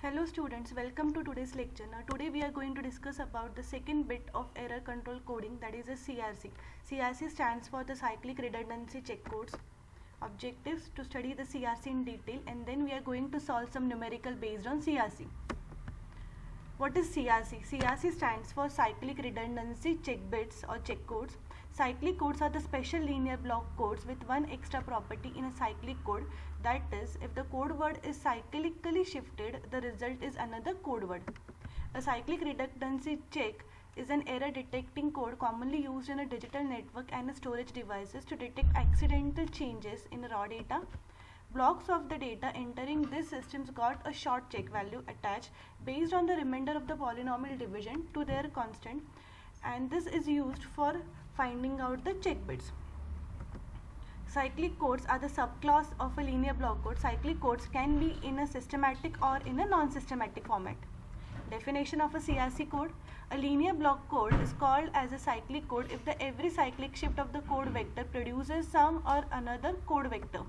Hello students, welcome to today's lecture. Now today we are going to discuss about the second bit of error control coding, that is a CRC. CRC stands for the cyclic redundancy check codes. Objectives: to study the CRC in detail, and then we are going to solve some numerical based on CRC. What is CRC? CRC stands for cyclic redundancy check bits or check codes. Cyclic codes are the special linear block codes with one extra property in a cyclic code. That is, if the code word is cyclically shifted, the result is another code word. A cyclic redundancy check is an error detecting code commonly used in a digital network and storage devices to detect accidental changes in raw data. Blocks of the data entering these systems got a short check value attached based on the remainder of the polynomial division to their constant, and this is used for finding out the check bits. Cyclic codes are the subclass of a linear block code. Cyclic codes can be in a systematic or in a non-systematic format. Definition of a CRC code: a linear block code is called as a cyclic code if every cyclic shift of the code vector produces some or another code vector.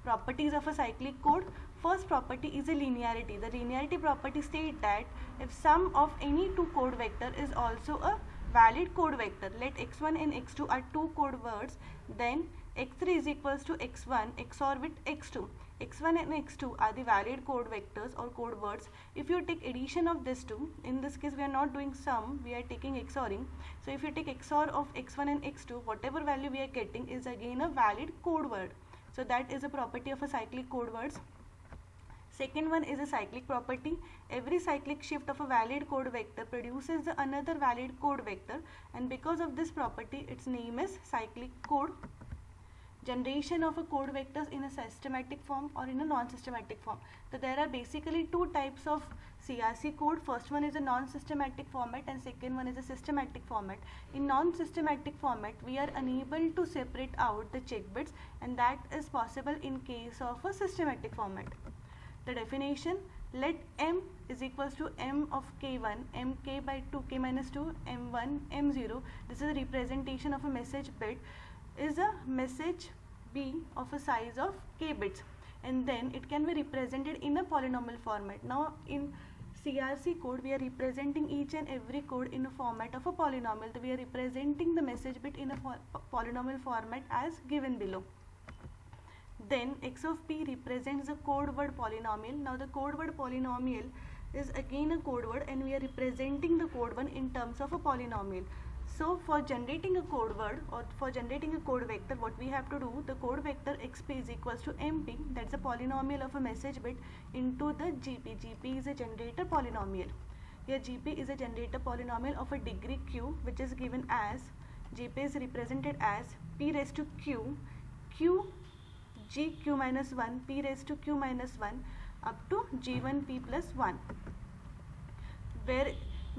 Properties of a cyclic code: first property is a linearity. The linearity property states that if sum of any two code vector is also a valid code vector, let x1 and x2 are two code words, then x3 is equals to x1 XOR with x2. x1 and x2 are the valid code vectors or code words. If you take addition of these two, in this case we are not doing sum, we are taking XORing. So if you take XOR of x1 and x2, whatever value we are getting is again a valid code word. So that is a property of a cyclic code words. Second one is a cyclic property. Every cyclic shift of a valid code vector produces another valid code vector, and because of this property its name is cyclic code. Generation of a code vectors in a systematic form or in a non-systematic form. So there are basically two types of CRC code. First one is a non-systematic format and second one is a systematic format. In non-systematic format we are unable to separate out the check bits, and that is possible in case of a systematic format. The definition: let m is equals to m of k1 mk by 2k minus 2 m1 m0. This is a representation of a message bit is a message b of a size of k bits, and then it can be represented in a polynomial format. Now in CRC code we are representing each and every code in a format of a polynomial. So we are representing the message bit in a polynomial format as given below. Then x of p represents the code word polynomial. Now the code word polynomial is again a code word, and we are representing the code word in terms of a polynomial. So for generating a code word or for generating a code vector, what we have to do, the code vector xp is equals to mp, that's a polynomial of a message bit, into the gp. Gp is a generator polynomial. Here gp is a generator polynomial of a degree q, which is given as, gp is represented as p raised to q, q g q minus 1, p raised to q minus 1 up to g1 p plus 1, where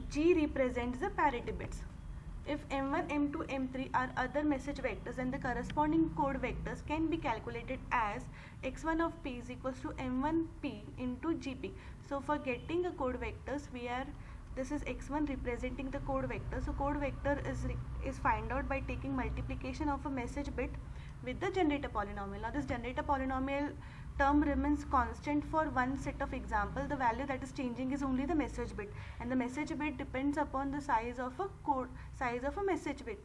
g represents the parity bits. If m1, m2, m3 are other message vectors, then the corresponding code vectors can be calculated as x1 of p is equals to m1p into gp. So for getting a code vectors, this is x1 representing the code vector. So code vector is find out by taking multiplication of a message bit with the generator polynomial. Now this generator polynomial term remains constant for one set of example. The value that is changing is only the message bit, and the message bit depends upon the size of a message bit.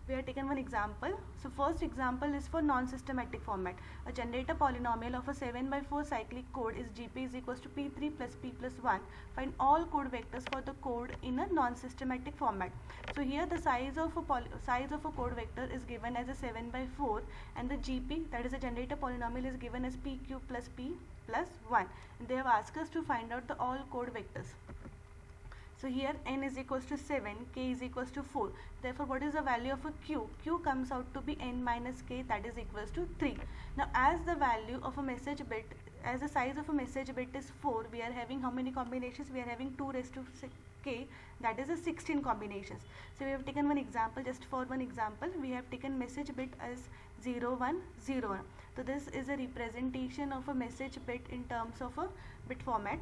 We have taken one example. So first example is for non-systematic format. A generator polynomial of a 7 by 4 cyclic code is gp is equals to p3 plus p plus 1. Find all code vectors for the code in a non-systematic format. So here the size of a code vector is given as a 7 by 4, and the gp, that is a generator polynomial, is given as pq plus p plus 1. And they have asked us to find out the all code vectors. So here n is equals to 7, k is equals to 4. Therefore, what is the value of a q? Q comes out to be n minus k, that is equals to 3. Now as the value of a message bit, as the size of a message bit is 4, we are having how many combinations? We are having 2 raised to k, that is a 16 combinations. So we have taken one example. Just for one example, we have taken message bit as 0101. So this is a representation of a message bit in terms of a bit format.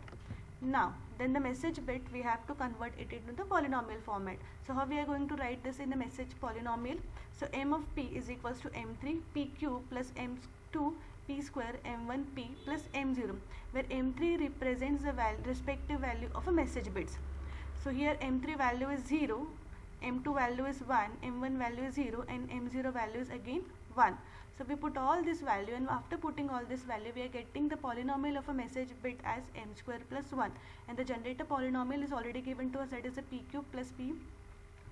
Now then the message bit, we have to convert it into the polynomial format. So how we are going to write this in the message polynomial? So m of p is equals to m3 pq plus m2 p square m1p plus m0, where m3 represents the respective value of a message bits. So here m3 value is 0, m2 value is 1, m1 value is 0, and m0 value is again 1. So we put all this value, and after putting all this value we are getting the polynomial of a message bit as m square plus 1, and the generator polynomial is already given to us, that is a p cube plus p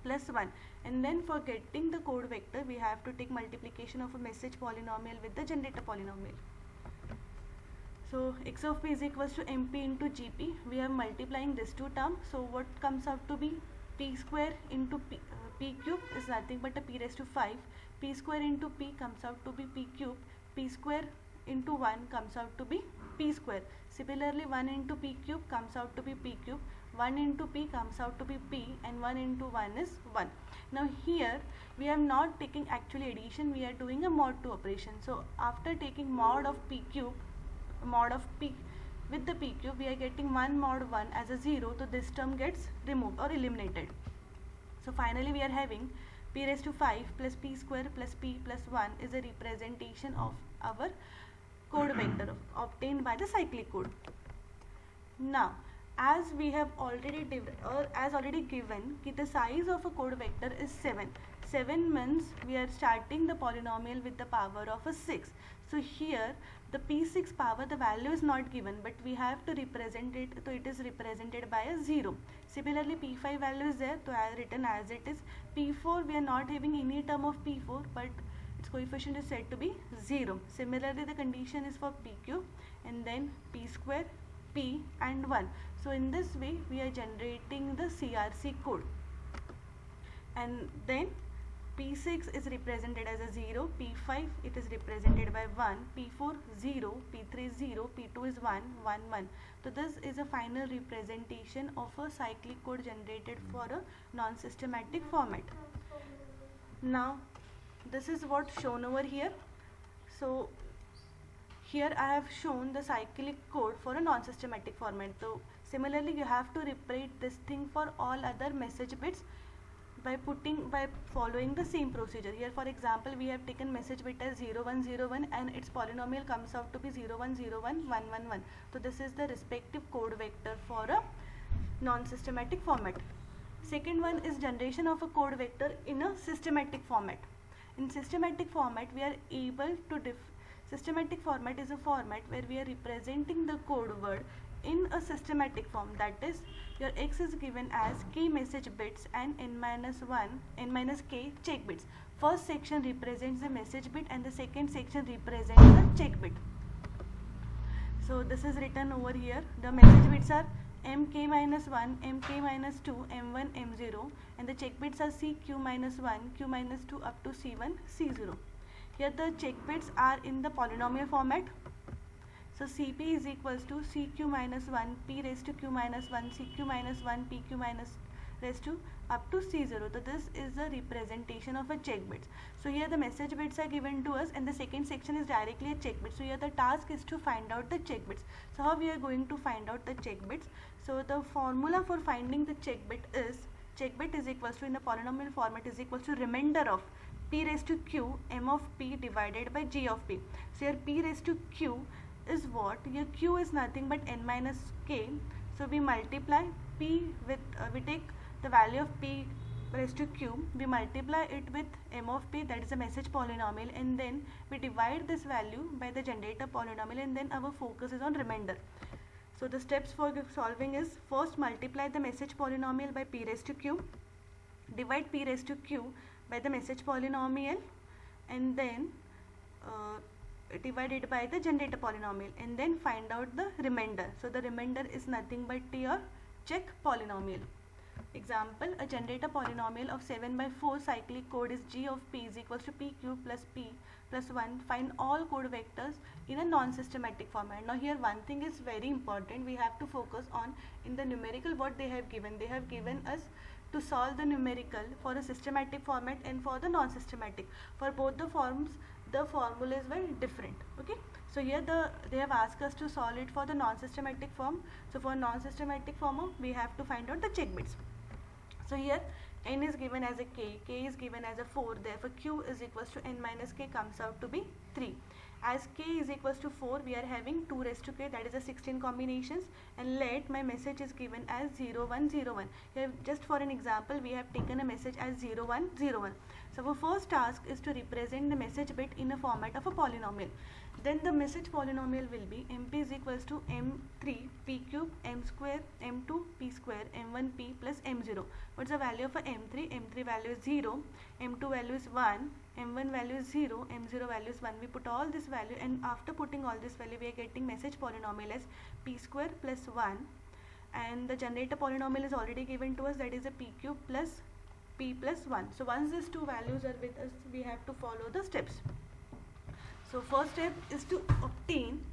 plus 1. And then for getting the code vector we have to take multiplication of a message polynomial with the generator polynomial. So x of p is equals to mp into gp. We are multiplying this two terms, so what comes out to be p square into p cube is nothing but a p raised to 5. P square into p comes out to be p cube. P square into 1 comes out to be p square. Similarly 1 into p cube comes out to be p cube. 1 into p comes out to be p, and 1 into 1 is 1. Now here we are not taking actually addition, we are doing a mod 2 operation. So after taking mod of p cube, mod of p with the p cube, we are getting 1 mod 1 as a 0, so this term gets removed or eliminated. So finally we are having p raised to 5 plus p square plus p plus 1 is a representation of our code vector obtained by the cyclic code. Now as we have already given the size of a code vector is 7. 7 means we are starting the polynomial with the power of a 6. So here the p6 power, the value is not given, but we have to represent it, so it is represented by a 0. Similarly p5 value is there, so I have written as it is. P4 we are not having any term of p4, but its coefficient is said to be 0. Similarly the condition is for p cube, and then p square, p and 1. So in this way we are generating the CRC code, and then p6 is represented as a 0, p5 it is represented by 1, p4 0, p3 0, p2 is 1, 1, 1. So this is a final representation of a cyclic code generated for a non-systematic format. Now this is what shown over here. So here I have shown the cyclic code for a non-systematic format. So similarly you have to repeat this thing for all other message bits by following the same procedure. Here for example we have taken message bit as 0101 and its polynomial comes out to be 010111. So this is the respective code vector for a non-systematic format. Second one is generation of a code vector in a systematic format. In systematic format we are able to systematic format is a format where we are representing the code word in a systematic form, that is your x is given as k message bits and n k check bits. First section represents the message bit and the second section represents the check bit. So this is written over here. The message bits are mk minus 1, mk minus 2, m1, m0, and the check bits are cq minus 1, q minus 2 up to c1, c0. Here the check bits are in the polynomial format. So Cp is equals to Cq minus 1, P raised to Q minus 1, Cq minus 1, Pq minus raised to up to C0. So this is the representation of a check bits. So here the message bits are given to us and the second section is directly a check bit. So here the task is to find out the check bits. So how we are going to find out the check bits? So the formula for finding the check bit is equals to, in the polynomial format, is equals to remainder of P raised to Q m of P divided by G of P. So here P raised to Q is what? Here q is nothing but n minus k. So we multiply p with we take the value of p raised to q, we multiply it with m of p, that is a message polynomial, and then we divide this value by the generator polynomial, and then our focus is on remainder. So the steps for solving is, first multiply the message polynomial by p raised to q, divide p raised to q by the message polynomial, and then divide it by the generator polynomial, and then find out the remainder. So the remainder is nothing but your check polynomial. Example, a generator polynomial of 7 by 4 cyclic code is g of p is equals to p cube plus p plus 1. Find all code vectors in a non-systematic format. Now here one thing is very important, we have to focus on in the numerical what they have given. They have given us to solve the numerical for a systematic format and for the non-systematic. For both the forms the formulas were different. Okay, so here they have asked us to solve it for the non-systematic form. So for non-systematic form we have to find out the check bits. So here n is given as a k is given as a 4, therefore q is equals to n minus k comes out to be 3, As k is equals to 4, we are having 2 raised to k, that is a 16 combinations, and let my message is given as 0101. Here just for an example, we have taken a message as 0101. So our first task is to represent the message bit in a format of a polynomial. Then the message polynomial will be mp is equals to m3 p cube m square m2 p square m1 p plus m0. What's the value of a m3? m3 value is 0, m2 value is 1, m1 value is 0, m0 value is 1. We put all this value, and after putting all this value, we are getting message polynomial as p square plus 1, and the generator polynomial is already given to us, that is a p cube plus p plus 1. So once these two values are with us, we have to follow the steps. So first step is to obtain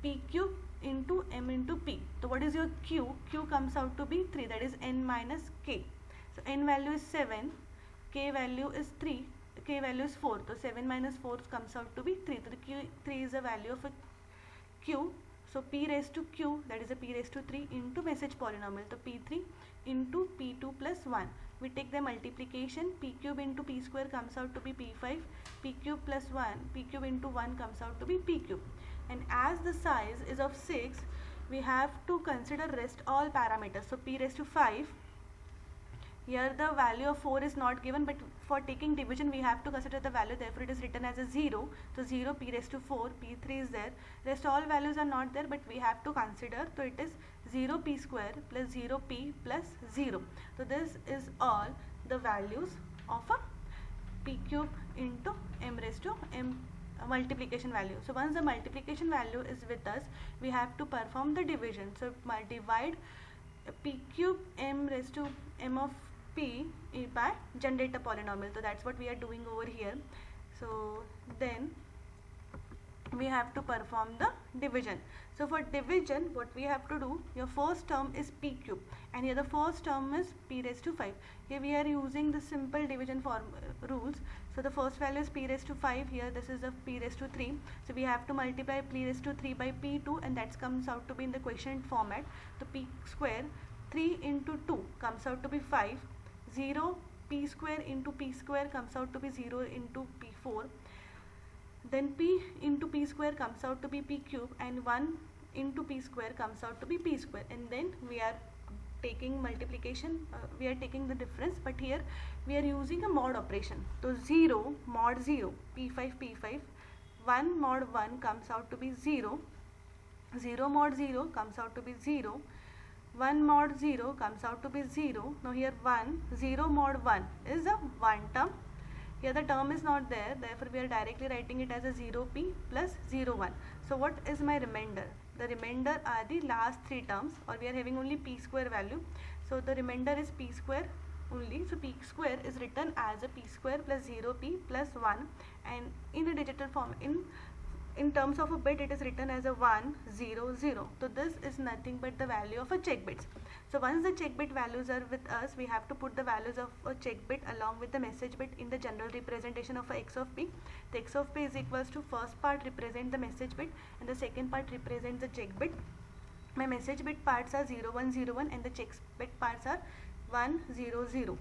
p cube into m into p. So what is your q? Q comes out to be 3, that is n minus k. So n value is 7, k value is 3, k value is 4. So 7 minus 4 comes out to be 3. So the 3 is the value of a q. So p raised to q, that is a p raised to 3 into message polynomial. So p3 into p2 plus 1. We take the multiplication, p cube into p square comes out to be p5, p cube plus 1, p cube into 1 comes out to be p cube. And as the size is of 6, we have to consider rest all parameters. So p raised to 5, here the value of 4 is not given, but for taking division we have to consider the value, therefore it is written as a 0. So 0 p raised to 4, p3 is there, rest all values are not there, but we have to consider, so it is 0 p square plus 0 p plus 0. So this is all the values of a p cube into m raised to m multiplication value. So once the multiplication value is with us, we have to perform the division. So divide p cube m raised to m of p by generator polynomial. So that's what we are doing over here. So then we have to perform the division. So for division, what we have to do, your first term is p cube, and here the first term is p raised to 5. Here we are using the simple division rules. So the first value is p raised to 5, here this is a p raised to 3. So we have to multiply p raised to 3 by p2, and that comes out to be in the quotient format. So p square 3 into 2 comes out to be 5, 0 p square into p square comes out to be 0 into p4, then p into p square comes out to be p cube, and 1 into p square comes out to be p square, and then we are taking multiplication, we are taking the difference, but here we are using a mod operation. So 0 mod 0, p5 p5, 1 mod 1 comes out to be 0, 0 mod 0 comes out to be 0, 1 mod 0 comes out to be 0. Now here 1, 0 mod 1 is a 1 term. Here the term is not there, therefore we are directly writing it as a 0p plus 01. So what is my remainder? The remainder are the last 3 terms, or we are having only p square value. So the remainder is p square only. So p square is written as a p square plus 0p plus 1, and in a digital form, in terms of a bit, it is written as a 1 0 0. So this is nothing but the value of a check bits. So once the check bit values are with us, we have to put the values of a check bit along with the message bit in the general representation of a x of p. The x of p is equals to first part represent the message bit, and the second part represents the check bit. My message bit parts are 0101, and the check bit parts are 100.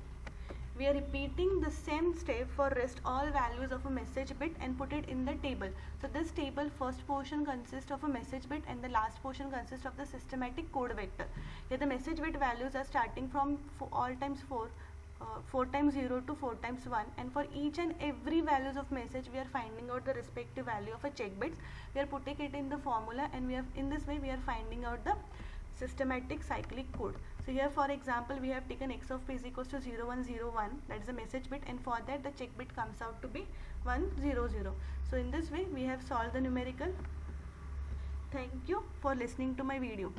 We are repeating the same step for rest all values of a message bit and put it in the table. So this table, first portion consists of a message bit, and the last portion consists of the systematic code vector. Here the message bit values are starting from all times 4, 4 times 0 to 4 times 1, and for each and every values of message we are finding out the respective value of a check bits. We are putting it in the formula, and we have, in this way we are finding out the systematic cyclic code. So here for example, we have taken x of p is equals to 0101, that is the message bit, and for that the check bit comes out to be 100. So in this way we have solved the numerical. Thank you for listening to my video.